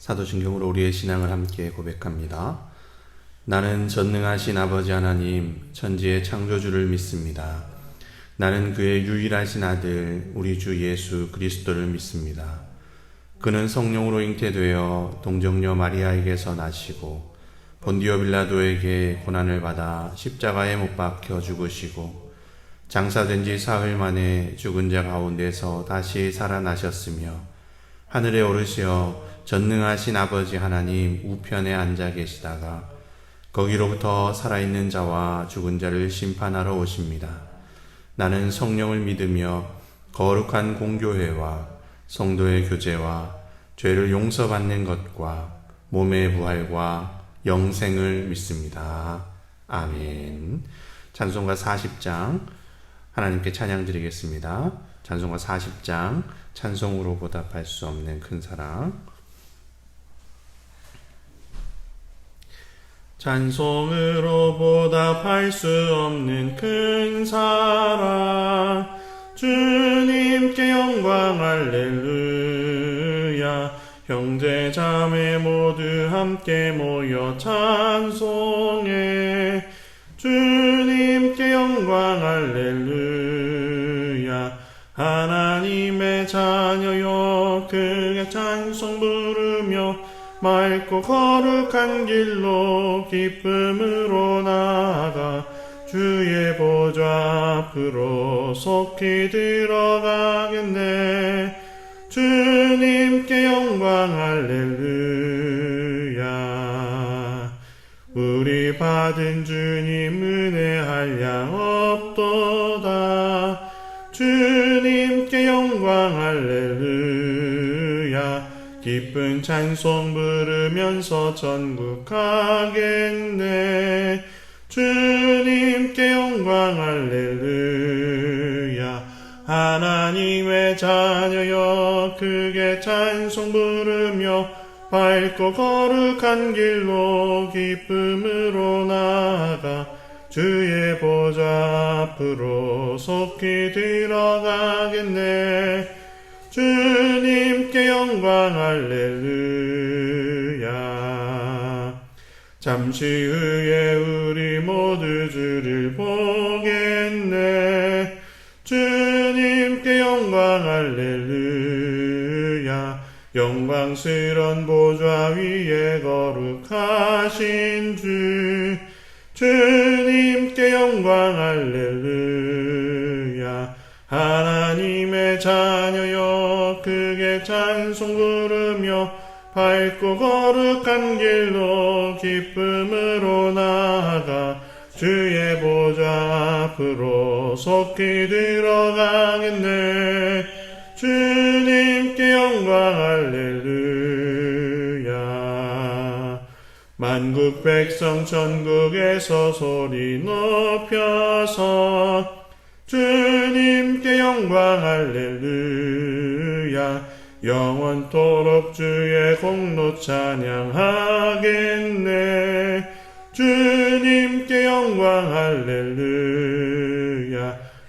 사도신경으로 우리의 신앙을 함께 고백합니다. 나는 전능하신 아버지 하나님, 천지의 창조주를 믿습니다. 나는 그의 유일하신 아들, 우리 주 예수 그리스도를 믿습니다. 그는 성령으로 잉태되어 동정녀 마리아에게서 나시고 본디오 빌라도에게 고난을 받아 십자가에 못 박혀 죽으시고 장사된 지 사흘 만에 죽은 자 가운데서 다시 살아나셨으며 하늘에 오르시어 전능하신 아버지 하나님 우편에 앉아 계시다가 거기로부터 살아있는 자와 죽은 자를 심판하러 오십니다. 나는 성령을 믿으며 거룩한 공교회와 성도의 교제와 죄를 용서받는 것과 몸의 부활과 영생을 믿습니다. 아멘. 찬송가 40장 하나님께 찬양 드리겠습니다. 찬송가 40장 찬송으로 보답할 수 없는 큰 사랑. 찬송으로 보답할 수 없는 큰 사랑, 주님께 영광 할렐루야. 형제 자매 모두 함께 모여 찬송해. 주님께 영광 할렐루야. 하나님의 자녀여 크게 찬송 부르며 맑고 거룩한 길로 기쁨으로 나아가 주의 보좌 앞으로 속히 들어가겠네. 주님께 영광 할렐루야. 우리 받은 주님 은혜 한량 없도다. 주님께 영광 할렐루야. 기쁜 찬송 부르면서 천국 가겠네. 주님께 영광 할렐루야. 하나님의 자녀여 크게 찬송 부르며 밝고 거룩한 길로 기쁨으로 나아가 주의 보좌 앞으로 속히 들어가겠네. 주님께 영광 할렐루야. 잠시 후에 우리 모두 주를 보겠네. 주님께 영광 할렐루야. 영광스런 보좌 위에 거룩하신 주, 주님께 영광 할렐루야. 하나님의 자녀여 크게 찬송 부르며 밝고 거룩한 길로 기쁨으로 나아가 주의 보좌 앞으로 속히 들어가겠네. 주님께 영광 할렐루야. 만국 백성 천국에서 소리 높여서 주님께 영광 할렐루야. 영원토록 주의 공로 찬양하겠네. 주님께 영광 할렐루야.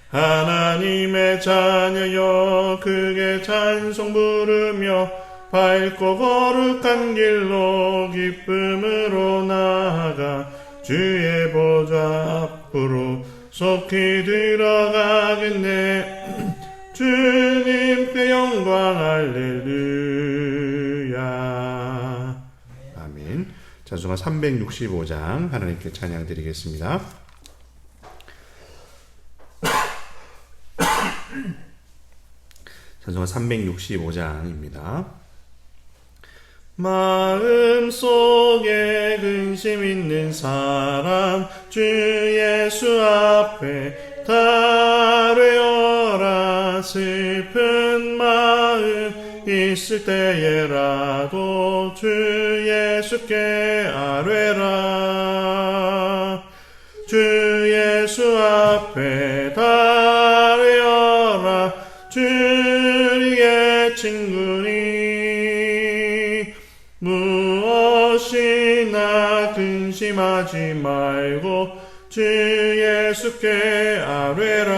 하나님의 자녀여 크게 찬송 부르며 밝고 거룩한 길로 기쁨으로 나아가 주의 보좌 앞으로 속히 들어가겠네. 주님께 영광 할렐루야. 아멘. 찬송가 365장 하나님께 찬양 드리겠습니다. 찬송가 365장입니다. 마음속에 근심 있는 사람 주 예수 앞에 달뢰어라. 슬픈 마음 있을 때에라도 주 예수께 아뢰라. 주 예수 앞에 달뢰어라. 주의 친구니 무엇이나 근심하지 말고 주 예수께 아뢰라.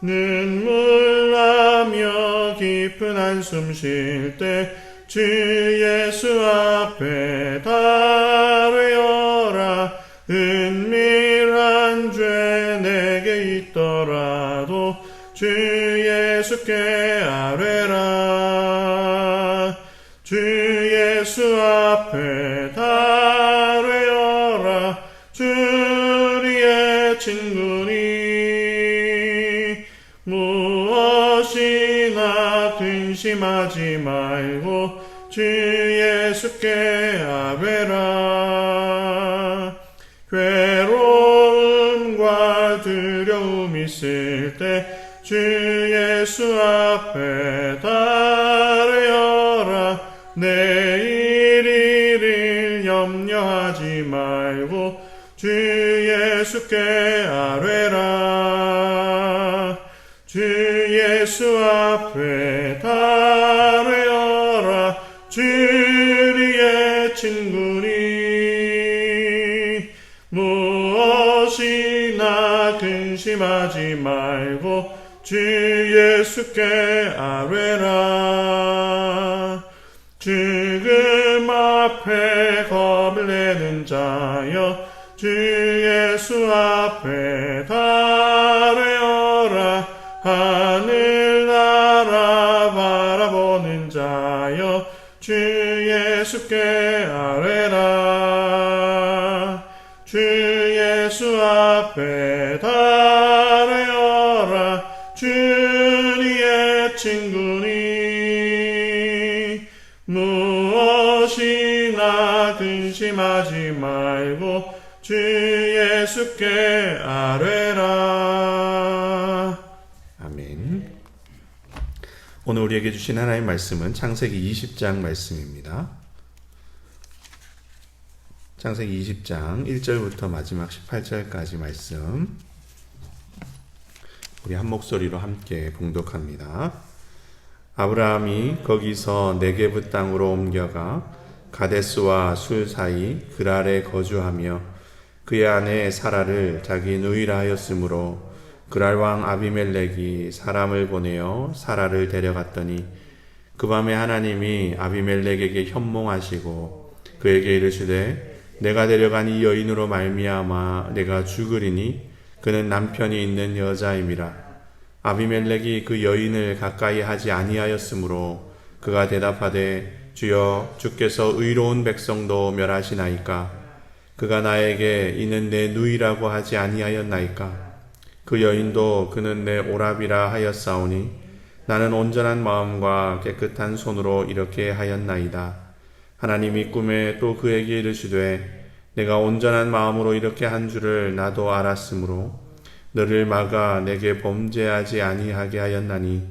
눈물 나며 깊은 한숨 쉴 때 주 예수 앞에 달려라. 은밀한 죄 내게 있더라도 주 예수께 아뢰라. 주 예수 앞에 달려라. 주리의 친구니 무엇이나 근심하지 말고 주 예수께 아뢰라. 괴로움과 두려움 있을 때 주 예수 앞에 달려라. 내일 일을 염려하지 말고 주 예수께 아뢰라. 주 예수 앞에 달려라. 주리의 친구니 무엇이나 근심하지 말고 주 예수께 아뢰라. 죽음 앞에 겁을 내는 자여 주 예수 앞에 달려라. 하늘나라 바라보는 자여 주 예수께 아뢰라. 주 예수 앞에 달려라. 주리의 친구니 무엇이나 근심하지 말고 주 예수께 아뢰라. 아멘. 오늘 우리에게 주신 하나님의 말씀은 창세기 20장 말씀입니다. 창세기 20장 1절부터 마지막 18절까지 말씀 우리 한 목소리로 함께 봉독합니다. 아브라함이 거기서 네게브 땅으로 옮겨가 가데스와 술 사이 그랄에 거주하며 그의 아내 사라를 자기 누이라 하였으므로 그랄 왕 아비멜렉이 사람을 보내어 사라를 데려갔더니 그 밤에 하나님이 아비멜렉에게 현몽하시고 그에게 이르시되 내가 데려간 이 여인으로 말미암아 내가 죽으리니 그는 남편이 있는 여자임이라. 아비멜렉이 그 여인을 가까이 하지 아니하였으므로 그가 대답하되 주여 주께서 의로운 백성도 멸하시나이까. 그가 나에게 이는 내 누이라고 하지 아니하였나이까. 그 여인도 그는 내 오랍이라 하였사오니 나는 온전한 마음과 깨끗한 손으로 이렇게 하였나이다. 하나님이 꿈에 또 그에게 이르시되 내가 온전한 마음으로 이렇게 한 줄을 나도 알았으므로 너를 막아 내게 범죄하지 아니하게 하였나니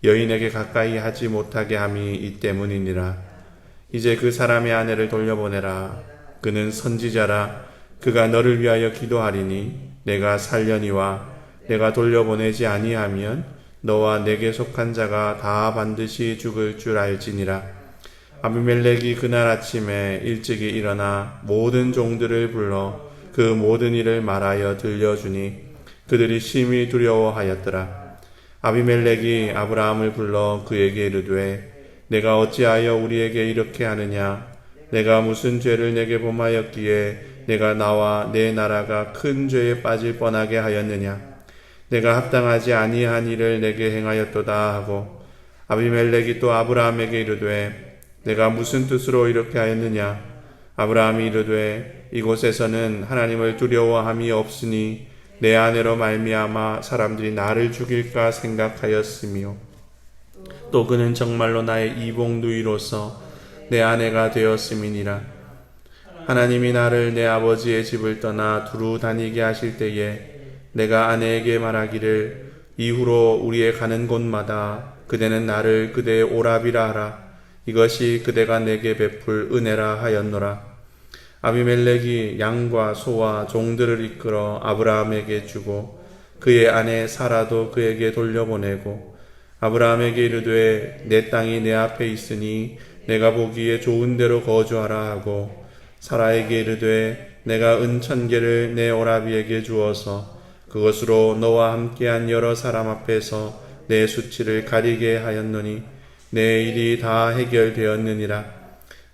여인에게 가까이 하지 못하게 함이 이 때문이니라. 이제 그 사람의 아내를 돌려보내라. 그는 선지자라. 그가 너를 위하여 기도하리니 내가 살려니와 내가 돌려보내지 아니하면 너와 내게 속한 자가 다 반드시 죽을 줄 알지니라. 아비멜렉이 그날 아침에 일찍이 일어나 모든 종들을 불러 그 모든 일을 말하여 들려주니 그들이 심히 두려워하였더라. 아비멜렉이 아브라함을 불러 그에게 이르되 내가 어찌하여 우리에게 이렇게 하느냐. 내가 무슨 죄를 내게 범하였기에 내가 나와 내 나라가 큰 죄에 빠질 뻔하게 하였느냐. 내가 합당하지 아니한 일을 내게 행하였도다 하고 아비멜렉이 또 아브라함에게 이르되 내가 무슨 뜻으로 이렇게 하였느냐. 아브라함이 이르되 이곳에서는 하나님을 두려워함이 없으니 내 아내로 말미암아 사람들이 나를 죽일까 생각하였으며 또 그는 정말로 나의 이복 누이로서 내 아내가 되었음이니라. 하나님이 나를 내 아버지의 집을 떠나 두루 다니게 하실 때에 내가 아내에게 말하기를 이후로 우리의 가는 곳마다 그대는 나를 그대의 오랍이라 하라. 이것이 그대가 내게 베풀 은혜라 하였노라. 아비멜렉이 양과 소와 종들을 이끌어 아브라함에게 주고 그의 아내 사라도 그에게 돌려보내고 아브라함에게 이르되 내 땅이 내 앞에 있으니 내가 보기에 좋은 데로 거주하라 하고 사라에게 이르되 내가 은 1000개를 내 오라비에게 주어서 그것으로 너와 함께한 여러 사람 앞에서 내 수치를 가리게 하였노니 내 일이 다 해결되었느니라.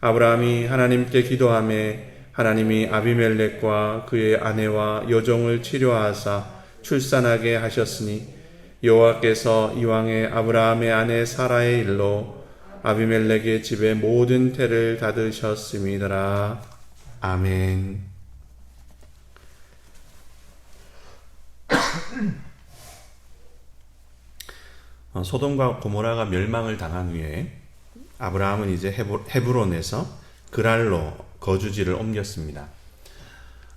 아브라함이 하나님께 기도하매 하나님이 아비멜렉과 그의 아내와 여종을 치료하사 출산하게 하셨으니 여호와께서 이왕에 아브라함의 아내 사라의 일로 아비멜렉의 집의 모든 태를 닫으셨음이더라. 아멘. 소돔과 고모라가 멸망을 당한 후에 아브라함은 이제 헤브론에서 그랄로 거주지를 옮겼습니다.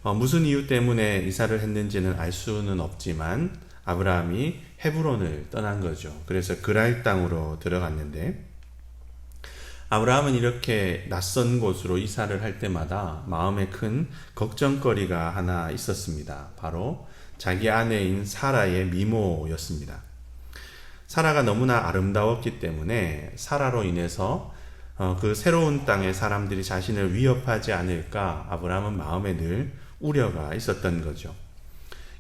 무슨 이유 때문에 이사를 했는지는 알 수는 없지만 아브라함이 헤브론을 떠난 거죠. 그래서 그랄 땅으로 들어갔는데, 아브라함은 이렇게 낯선 곳으로 이사를 할 때마다 마음에 큰 걱정거리가 하나 있었습니다. 바로 자기 아내인 사라의 미모였습니다. 사라가 너무나 아름다웠기 때문에 사라로 인해서 그 새로운 땅의 사람들이 자신을 위협하지 않을까 아브라함은 마음에 늘 우려가 있었던 거죠.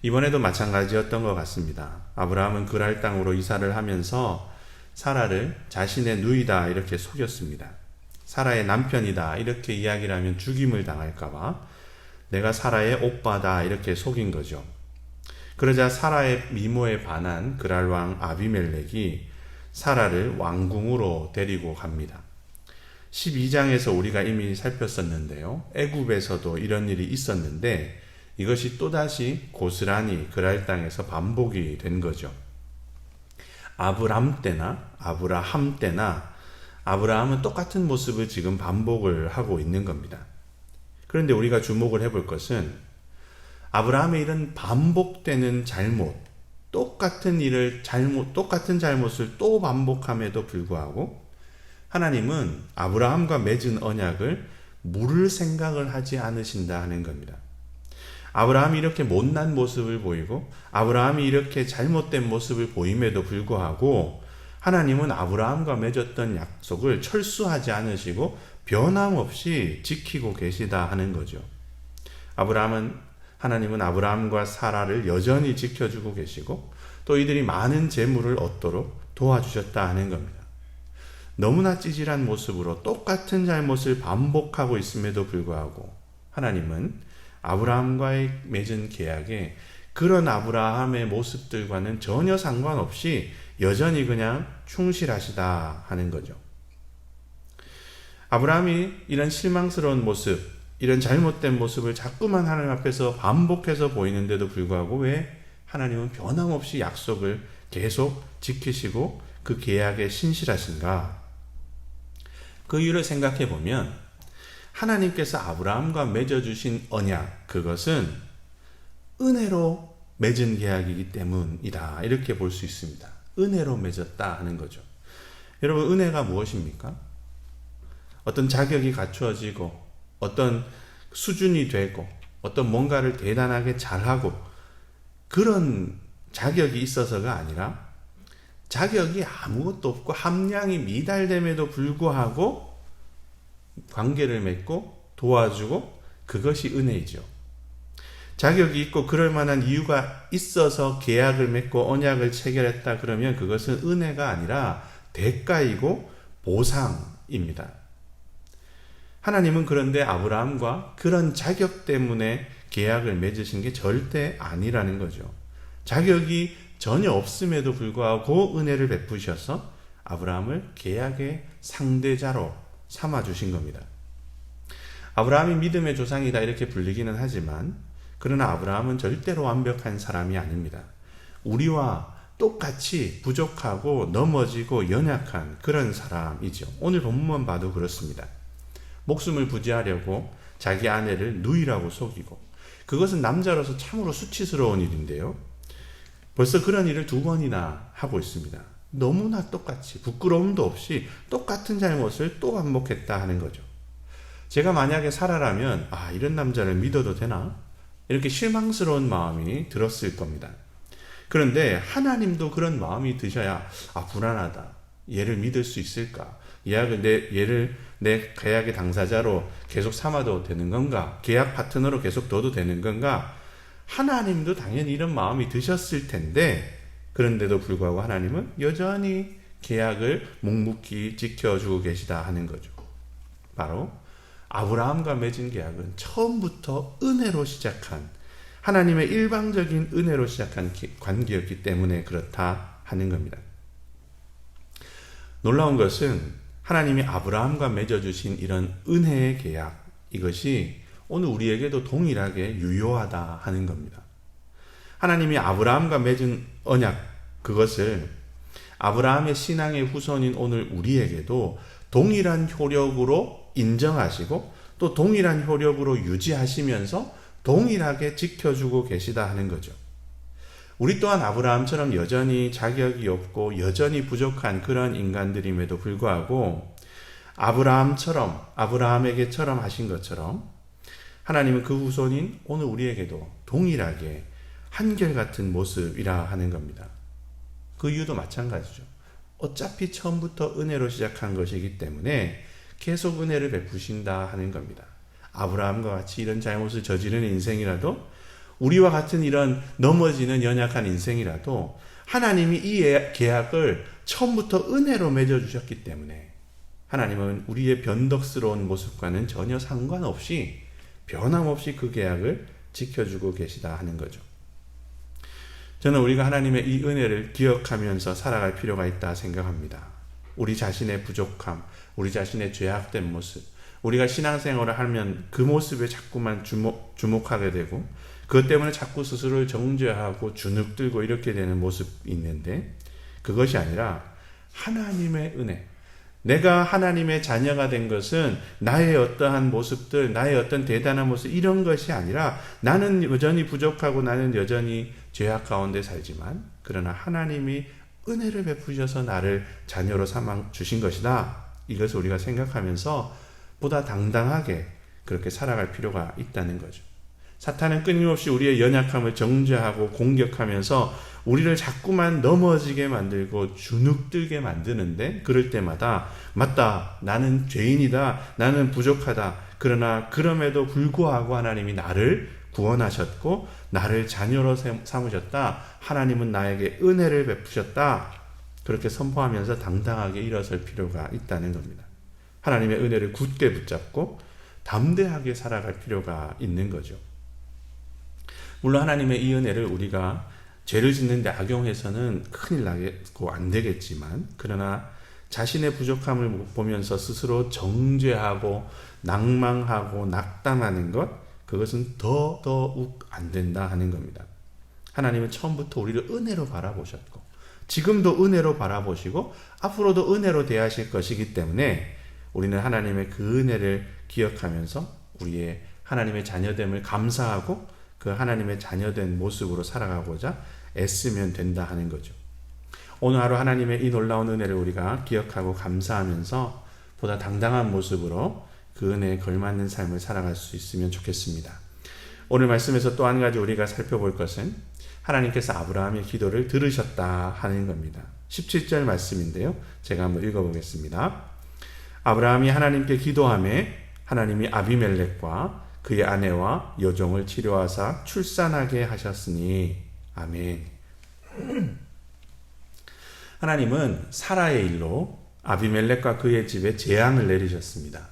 이번에도 마찬가지였던 것 같습니다. 아브라함은 그랄 땅으로 이사를 하면서 사라를 자신의 누이다 이렇게 속였습니다. 사라의 남편이다 이렇게 이야기를 하면 죽임을 당할까봐 내가 사라의 오빠다 이렇게 속인 거죠. 그러자 사라의 미모에 반한 그랄 왕 아비멜렉이 사라를 왕궁으로 데리고 갑니다. 12장에서 우리가 이미 살폈었는데요. 애굽에서도 이런 일이 있었는데 이것이 또다시 고스란히 그랄 땅에서 반복이 된 거죠. 아브람 때나 아브라함 때나 아브라함은 똑같은 모습을 지금 반복을 하고 있는 겁니다. 그런데 우리가 주목을 해볼 것은 아브라함의 이런 반복되는 잘못, 똑같은 잘못을 또 반복함에도 불구하고 하나님은 아브라함과 맺은 언약을 물을 생각을 하지 않으신다 하는 겁니다. 아브라함이 이렇게 못난 모습을 보이고 아브라함이 이렇게 잘못된 모습을 보임에도 불구하고 하나님은 아브라함과 맺었던 약속을 철수하지 않으시고 변함없이 지키고 계시다 하는 거죠. 하나님은 아브라함과 사라를 여전히 지켜주고 계시고 또 이들이 많은 재물을 얻도록 도와주셨다 하는 겁니다. 너무나 찌질한 모습으로 똑같은 잘못을 반복하고 있음에도 불구하고 하나님은 아브라함과의 맺은 계약에 그런 아브라함의 모습들과는 전혀 상관없이 여전히 그냥 충실하시다 하는 거죠. 아브라함이 이런 실망스러운 모습, 이런 잘못된 모습을 자꾸만 하나님 앞에서 반복해서 보이는데도 불구하고 왜 하나님은 변함없이 약속을 계속 지키시고 그 계약에 신실하신가? 그 이유를 생각해 보면 하나님께서 아브라함과 맺어주신 언약, 그것은 은혜로 맺은 계약이기 때문이다 이렇게 볼 수 있습니다. 은혜로 맺었다 하는 거죠. 여러분, 은혜가 무엇입니까? 어떤 자격이 갖추어지고 어떤 수준이 되고 어떤 뭔가를 대단하게 잘하고 그런 자격이 있어서가 아니라 자격이 아무것도 없고 함량이 미달됨에도 불구하고 관계를 맺고 도와주고 그것이 은혜이죠. 자격이 있고 그럴 만한 이유가 있어서 계약을 맺고 언약을 체결했다 그러면 그것은 은혜가 아니라 대가이고 보상입니다. 하나님은 그런데 아브라함과 그런 자격 때문에 계약을 맺으신 게 절대 아니라는 거죠. 자격이 전혀 없음에도 불구하고 은혜를 베푸셔서 아브라함을 계약의 상대자로 삼아주신 겁니다. 아브라함이 믿음의 조상이다 이렇게 불리기는 하지만 그러나 아브라함은 절대로 완벽한 사람이 아닙니다. 우리와 똑같이 부족하고 넘어지고 연약한 그런 사람이죠. 오늘 본문만 봐도 그렇습니다. 목숨을 부지하려고 자기 아내를 누이라고 속이고 그것은 남자로서 참으로 수치스러운 일인데요. 벌써 그런 일을 2번이나 하고 있습니다. 너무나 똑같이 부끄러움도 없이 똑같은 잘못을 또 반복했다 하는 거죠. 제가 만약에 사라라면 이런 남자를 믿어도 되나? 이렇게 실망스러운 마음이 들었을 겁니다. 그런데 하나님도 그런 마음이 드셔야 불안하다. 얘를 믿을 수 있을까? 얘를 내 계약의 당사자로 계속 삼아도 되는 건가? 계약 파트너로 계속 둬도 되는 건가? 하나님도 당연히 이런 마음이 드셨을 텐데 그런데도 불구하고 하나님은 여전히 계약을 묵묵히 지켜주고 계시다 하는 거죠. 바로 아브라함과 맺은 계약은 처음부터 은혜로 시작한, 하나님의 일방적인 은혜로 시작한 관계였기 때문에 그렇다 하는 겁니다. 놀라운 것은 하나님이 아브라함과 맺어주신 이런 은혜의 계약, 이것이 오늘 우리에게도 동일하게 유효하다 하는 겁니다. 하나님이 아브라함과 맺은 언약, 그것을 아브라함의 신앙의 후손인 오늘 우리에게도 동일한 효력으로 인정하시고 또 동일한 효력으로 유지하시면서 동일하게 지켜주고 계시다 하는 거죠. 우리 또한 아브라함처럼 여전히 자격이 없고 여전히 부족한 그런 인간들임에도 불구하고 아브라함에게처럼 하신 것처럼 하나님은 그 후손인 오늘 우리에게도 동일하게 한결같은 모습이라 하는 겁니다. 그 이유도 마찬가지죠. 어차피 처음부터 은혜로 시작한 것이기 때문에 계속 은혜를 베푸신다 하는 겁니다. 아브라함과 같이 이런 잘못을 저지르는 인생이라도, 우리와 같은 이런 넘어지는 연약한 인생이라도 하나님이 이 계약을 처음부터 은혜로 맺어주셨기 때문에 하나님은 우리의 변덕스러운 모습과는 전혀 상관없이 변함없이 그 계약을 지켜주고 계시다 하는 거죠. 저는 우리가 하나님의 이 은혜를 기억하면서 살아갈 필요가 있다 생각합니다. 우리 자신의 부족함, 우리 자신의 죄악된 모습, 우리가 신앙생활을 하면 그 모습에 자꾸만 주목하게 되고 그것 때문에 자꾸 스스로를 정죄하고 주눅들고 이렇게 되는 모습이 있는데, 그것이 아니라 하나님의 은혜, 내가 하나님의 자녀가 된 것은 나의 어떠한 모습들, 나의 어떤 대단한 모습, 이런 것이 아니라 나는 여전히 부족하고 나는 여전히 죄악 가운데 살지만 그러나 하나님이 은혜를 베푸셔서 나를 자녀로 삼아 주신 것이다. 이것을 우리가 생각하면서 보다 당당하게 그렇게 살아갈 필요가 있다는 거죠. 사탄은 끊임없이 우리의 연약함을 정죄하고 공격하면서 우리를 자꾸만 넘어지게 만들고 주눅들게 만드는데, 그럴 때마다 맞다, 나는 죄인이다, 나는 부족하다. 그러나 그럼에도 불구하고 하나님이 나를 구원하셨고 나를 자녀로 삼으셨다. 하나님은 나에게 은혜를 베푸셨다. 그렇게 선포하면서 당당하게 일어설 필요가 있다는 겁니다. 하나님의 은혜를 굳게 붙잡고 담대하게 살아갈 필요가 있는 거죠. 물론 하나님의 이 은혜를 우리가 죄를 짓는데 악용해서는 큰일 나고 안 되겠지만, 그러나 자신의 부족함을 보면서 스스로 정죄하고 낭망하고 낙담하는 것, 그것은 더욱 안 된다 하는 겁니다. 하나님은 처음부터 우리를 은혜로 바라보셨고 지금도 은혜로 바라보시고 앞으로도 은혜로 대하실 것이기 때문에 우리는 하나님의 그 은혜를 기억하면서 우리의 하나님의 자녀됨을 감사하고 그 하나님의 자녀된 모습으로 살아가고자 애쓰면 된다 하는 거죠. 오늘 하루 하나님의 이 놀라운 은혜를 우리가 기억하고 감사하면서 보다 당당한 모습으로 그 은혜에 걸맞는 삶을 살아갈 수 있으면 좋겠습니다. 오늘 말씀에서 또 한 가지 우리가 살펴볼 것은 하나님께서 아브라함의 기도를 들으셨다 하는 겁니다. 17절 말씀인데요. 제가 한번 읽어보겠습니다. 아브라함이 하나님께 기도하매 하나님이 아비멜렉과 그의 아내와 여종을 치료하사 출산하게 하셨으니 아멘. 하나님은 사라의 일로 아비멜렉과 그의 집에 재앙을 내리셨습니다.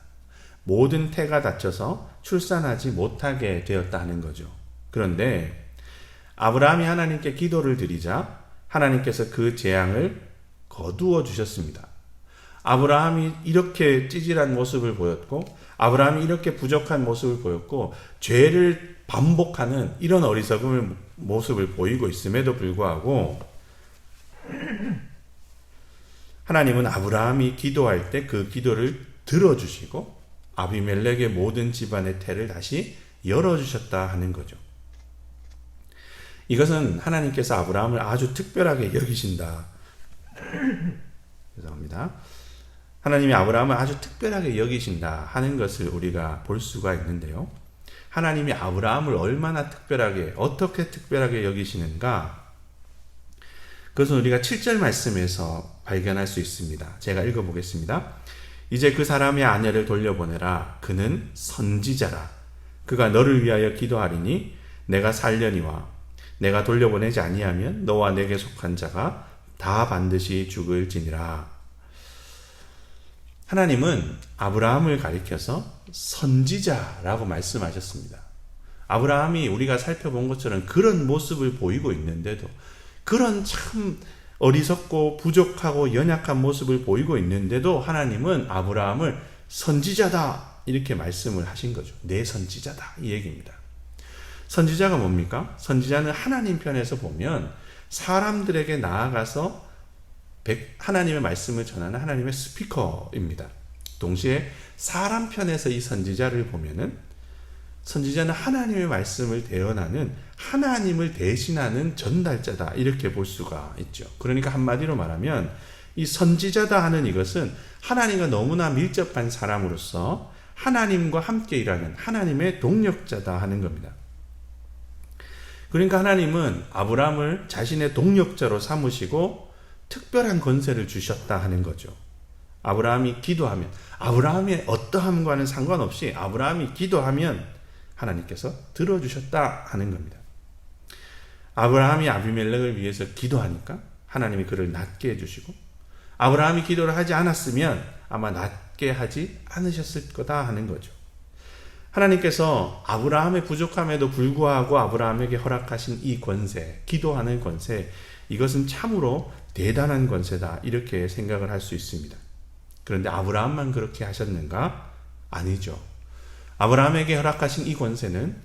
모든 태가 다쳐서 출산하지 못하게 되었다 하는 거죠. 그런데 아브라함이 하나님께 기도를 드리자 하나님께서 그 재앙을 거두어 주셨습니다. 아브라함이 이렇게 찌질한 모습을 보였고 아브라함이 이렇게 부족한 모습을 보였고 죄를 반복하는 이런 어리석은 모습을 보이고 있음에도 불구하고 하나님은 아브라함이 기도할 때 그 기도를 들어주시고 아비멜렉의 모든 집안의 태를 다시 열어주셨다 하는 거죠. 이것은 하나님께서 아브라함을 아주 특별하게 여기신다. 죄송합니다. 하나님이 아브라함을 아주 특별하게 여기신다 하는 것을 우리가 볼 수가 있는데요. 하나님이 아브라함을 얼마나 특별하게, 어떻게 특별하게 여기시는가? 그것은 우리가 7절 말씀에서 발견할 수 있습니다. 제가 읽어보겠습니다. 이제 그 사람의 아내를 돌려보내라. 그는 선지자라. 그가 너를 위하여 기도하리니 내가 살려니와 내가 돌려보내지 아니하면 너와 내게 속한 자가 다 반드시 죽을지니라. 하나님은 아브라함을 가리켜서 선지자라고 말씀하셨습니다. 아브라함이 우리가 살펴본 것처럼 그런 모습을 보이고 있는데도, 그런 참 어리석고 부족하고 연약한 모습을 보이고 있는데도 하나님은 아브라함을 선지자다 이렇게 말씀을 하신 거죠. 내 선지자다 이 얘기입니다. 선지자가 뭡니까? 선지자는 하나님 편에서 보면 사람들에게 나아가서 하나님의 말씀을 전하는 하나님의 스피커입니다. 동시에 사람 편에서 이 선지자를 보면은 선지자는 하나님의 말씀을 대언하는, 하나님을 대신하는 전달자다 이렇게 볼 수가 있죠. 그러니까 한마디로 말하면 이 선지자다 하는 이것은 하나님과 너무나 밀접한 사람으로서 하나님과 함께 일하는 하나님의 동력자다 하는 겁니다. 그러니까 하나님은 아브라함을 자신의 동력자로 삼으시고 특별한 권세를 주셨다 하는 거죠. 아브라함이 기도하면, 아브라함의 어떠함과는 상관없이 아브라함이 기도하면 하나님께서 들어주셨다 하는 겁니다. 아브라함이 아비멜렉을 위해서 기도하니까 하나님이 그를 낫게 해주시고, 아브라함이 기도를 하지 않았으면 아마 낫게 하지 않으셨을 거다 하는 거죠. 하나님께서 아브라함의 부족함에도 불구하고 아브라함에게 허락하신 이 권세, 기도하는 권세, 이것은 참으로 대단한 권세다 이렇게 생각을 할 수 있습니다. 그런데 아브라함만 그렇게 하셨는가? 아니죠. 아브라함에게 허락하신 이 권세는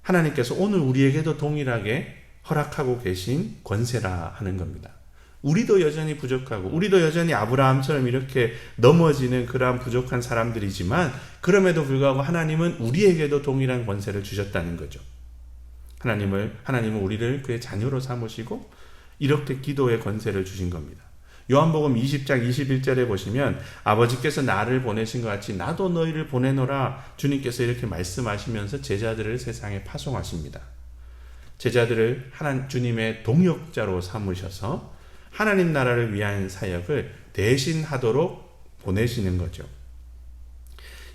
하나님께서 오늘 우리에게도 동일하게 허락하고 계신 권세라 하는 겁니다. 우리도 여전히 부족하고 우리도 여전히 아브라함처럼 이렇게 넘어지는 그러한 부족한 사람들이지만, 그럼에도 불구하고 하나님은 우리에게도 동일한 권세를 주셨다는 거죠. 하나님은 우리를 그의 자녀로 삼으시고 이렇게 기도의 권세를 주신 겁니다. 요한복음 20장 21절에 보시면 아버지께서 나를 보내신 것 같이 나도 너희를 보내노라 주님께서 이렇게 말씀하시면서 제자들을 세상에 파송하십니다. 제자들을 주님의 동역자로 삼으셔서 하나님 나라를 위한 사역을 대신하도록 보내시는 거죠.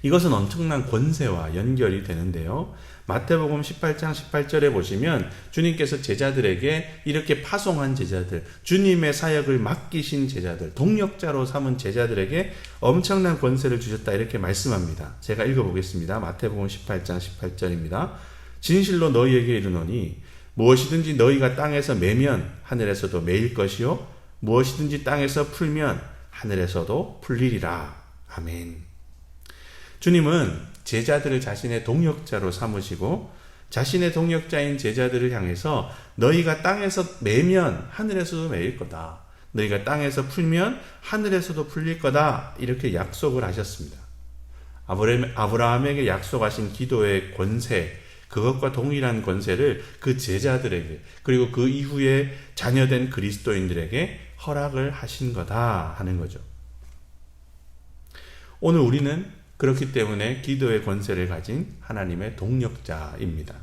이것은 엄청난 권세와 연결이 되는데요. 마태복음 18장 18절에 보시면 주님께서 제자들에게 이렇게 파송한 제자들, 주님의 사역을 맡기신 제자들, 동역자로 삼은 제자들에게 엄청난 권세를 주셨다 이렇게 말씀합니다. 제가 읽어보겠습니다. 마태복음 18장 18절입니다. 진실로 너희에게 이르노니 무엇이든지 너희가 땅에서 매면 하늘에서도 매일 것이요 무엇이든지 땅에서 풀면 하늘에서도 풀리리라. 아멘. 주님은 제자들을 자신의 동역자로 삼으시고 자신의 동역자인 제자들을 향해서 너희가 땅에서 매면 하늘에서도 매일 거다. 너희가 땅에서 풀면 하늘에서도 풀릴 거다. 이렇게 약속을 하셨습니다. 아브라함에게 약속하신 기도의 권세, 그것과 동일한 권세를 그 제자들에게, 그리고 그 이후에 자녀된 그리스도인들에게 허락을 하신 거다 하는 거죠. 오늘 우리는 그렇기 때문에 기도의 권세를 가진 하나님의 동력자입니다.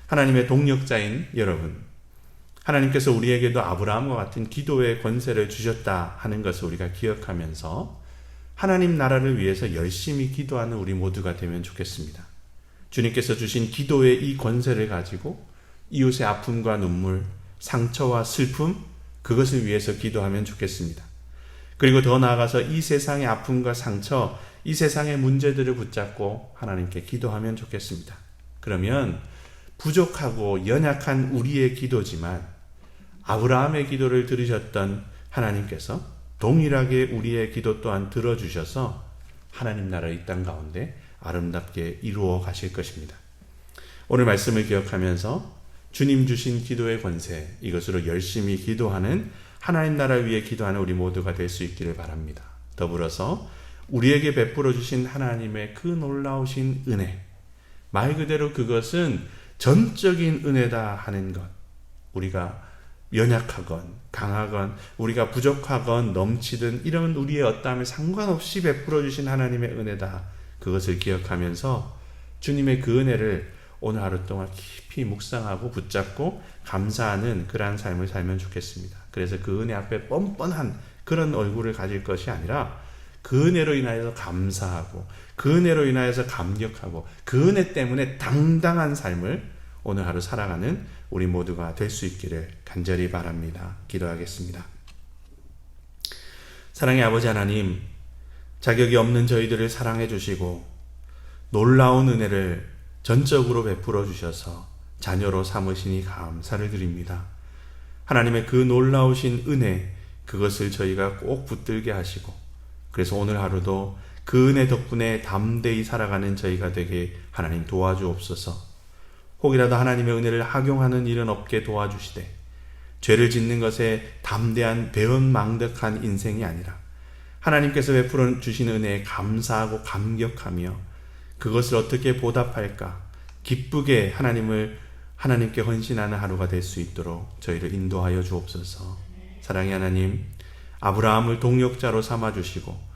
하나님의 동력자인 여러분, 하나님께서 우리에게도 아브라함과 같은 기도의 권세를 주셨다 하는 것을 우리가 기억하면서 하나님 나라를 위해서 열심히 기도하는 우리 모두가 되면 좋겠습니다. 주님께서 주신 기도의 이 권세를 가지고 이웃의 아픔과 눈물, 상처와 슬픔, 그것을 위해서 기도하면 좋겠습니다. 그리고 더 나아가서 이 세상의 아픔과 상처, 이 세상의 문제들을 붙잡고 하나님께 기도하면 좋겠습니다. 그러면 부족하고 연약한 우리의 기도지만 아브라함의 기도를 들으셨던 하나님께서 동일하게 우리의 기도 또한 들어주셔서 하나님 나라 이 땅 가운데 아름답게 이루어 가실 것입니다. 오늘 말씀을 기억하면서 주님 주신 기도의 권세, 이것으로 열심히 기도하는 하나님 나라 위해 기도하는 우리 모두가 될 수 있기를 바랍니다. 더불어서 우리에게 베풀어 주신 하나님의 그 놀라우신 은혜, 말 그대로 그것은 전적인 은혜다 하는 것, 우리가 연약하건 강하건 우리가 부족하건 넘치든 이런 우리의 어떠함에 상관없이 베풀어 주신 하나님의 은혜다, 그것을 기억하면서 주님의 그 은혜를 오늘 하루 동안 깊이 묵상하고 붙잡고 감사하는 그러한 삶을 살면 좋겠습니다. 그래서 그 은혜 앞에 뻔뻔한 그런 얼굴을 가질 것이 아니라 그 은혜로 인하여서 감사하고 그 은혜로 인하여서 감격하고 그 은혜 때문에 당당한 삶을 오늘 하루 살아가는 우리 모두가 될 수 있기를 간절히 바랍니다. 기도하겠습니다. 사랑의 아버지 하나님, 자격이 없는 저희들을 사랑해 주시고 놀라운 은혜를 전적으로 베풀어 주셔서 자녀로 삼으시니 감사를 드립니다. 하나님의 그 놀라우신 은혜, 그것을 저희가 꼭 붙들게 하시고, 그래서 오늘 하루도 그 은혜 덕분에 담대히 살아가는 저희가 되게 하나님 도와주옵소서. 혹이라도 하나님의 은혜를 악용하는 일은 없게 도와주시되, 죄를 짓는 것에 담대한 배은망덕한 인생이 아니라 하나님께서 베풀어 주신 은혜에 감사하고 감격하며 그것을 어떻게 보답할까 기쁘게 하나님께 헌신하는 하루가 될 수 있도록 저희를 인도하여 주옵소서. 사랑의 하나님, 아브라함을 동역자로 삼아주시고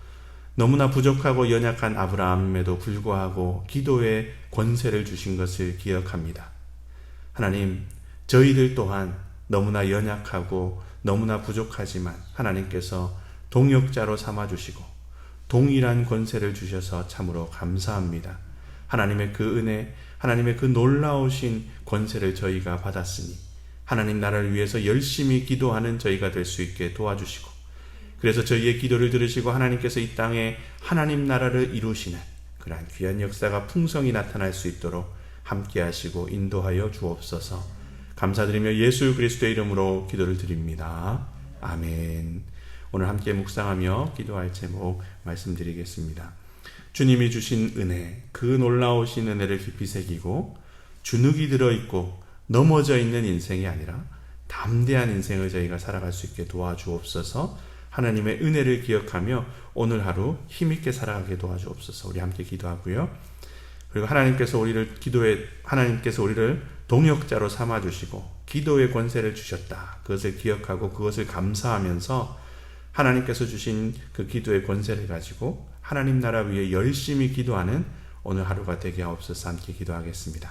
너무나 부족하고 연약한 아브라함에도 불구하고 기도의 권세를 주신 것을 기억합니다. 하나님, 저희들 또한 너무나 연약하고 너무나 부족하지만 하나님께서 동역자로 삼아주시고 동일한 권세를 주셔서 참으로 감사합니다. 하나님의 그 은혜, 하나님의 그 놀라우신 권세를 저희가 받았으니 하나님 나라를 위해서 열심히 기도하는 저희가 될 수 있게 도와주시고, 그래서 저희의 기도를 들으시고 하나님께서 이 땅에 하나님 나라를 이루시는 그러한 귀한 역사가 풍성히 나타날 수 있도록 함께 하시고 인도하여 주옵소서. 감사드리며 예수 그리스도의 이름으로 기도를 드립니다. 아멘. 오늘 함께 묵상하며 기도할 제목 말씀드리겠습니다. 주님이 주신 은혜, 그 놀라우신 은혜를 깊이 새기고 주눅이 들어있고 넘어져 있는 인생이 아니라 담대한 인생을 저희가 살아갈 수 있게 도와주옵소서. 하나님의 은혜를 기억하며 오늘 하루 힘있게 살아가게 도와주옵소서. 우리 함께 기도하고요. 그리고 하나님께서 우리를 동역자로 삼아주시고 기도의 권세를 주셨다. 그것을 기억하고 그것을 감사하면서 하나님께서 주신 그 기도의 권세를 가지고 하나님 나라 위에 열심히 기도하는 오늘 하루가 되게 하옵소서. 함께 기도하겠습니다.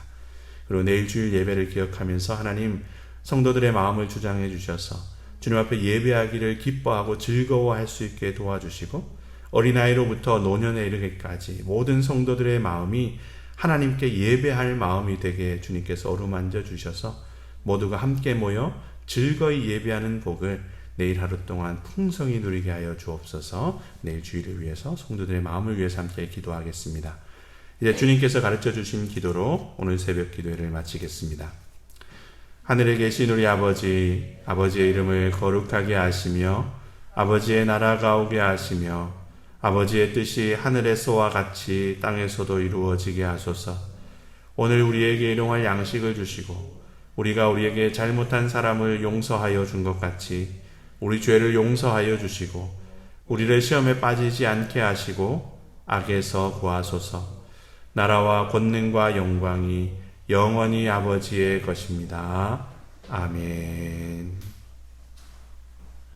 그리고 내일 주일 예배를 기억하면서 하나님 성도들의 마음을 주장해 주셔서 주님 앞에 예배하기를 기뻐하고 즐거워할 수 있게 도와주시고 어린아이로부터 노년에 이르기까지 모든 성도들의 마음이 하나님께 예배할 마음이 되게 주님께서 어루만져 주셔서 모두가 함께 모여 즐거이 예배하는 복을 내일 하루 동안 풍성히 누리게 하여 주옵소서. 내일 주일을 위해서 성도들의 마음을 위해서 함께 기도하겠습니다. 이제 주님께서 가르쳐 주신 기도로 오늘 새벽 기도회를 마치겠습니다. 하늘에 계신 우리 아버지, 아버지의 이름을 거룩하게 하시며 아버지의 나라가 오게 하시며 아버지의 뜻이 하늘에서와 같이 땅에서도 이루어지게 하소서. 오늘 우리에게 일용할 양식을 주시고 우리가 우리에게 잘못한 사람을 용서하여 준 것 같이 우리 죄를 용서하여 주시고 우리를 시험에 빠지지 않게 하시고 악에서 구하소서. 나라와 권능과 영광이 영원히 아버지의 것입니다. 아멘.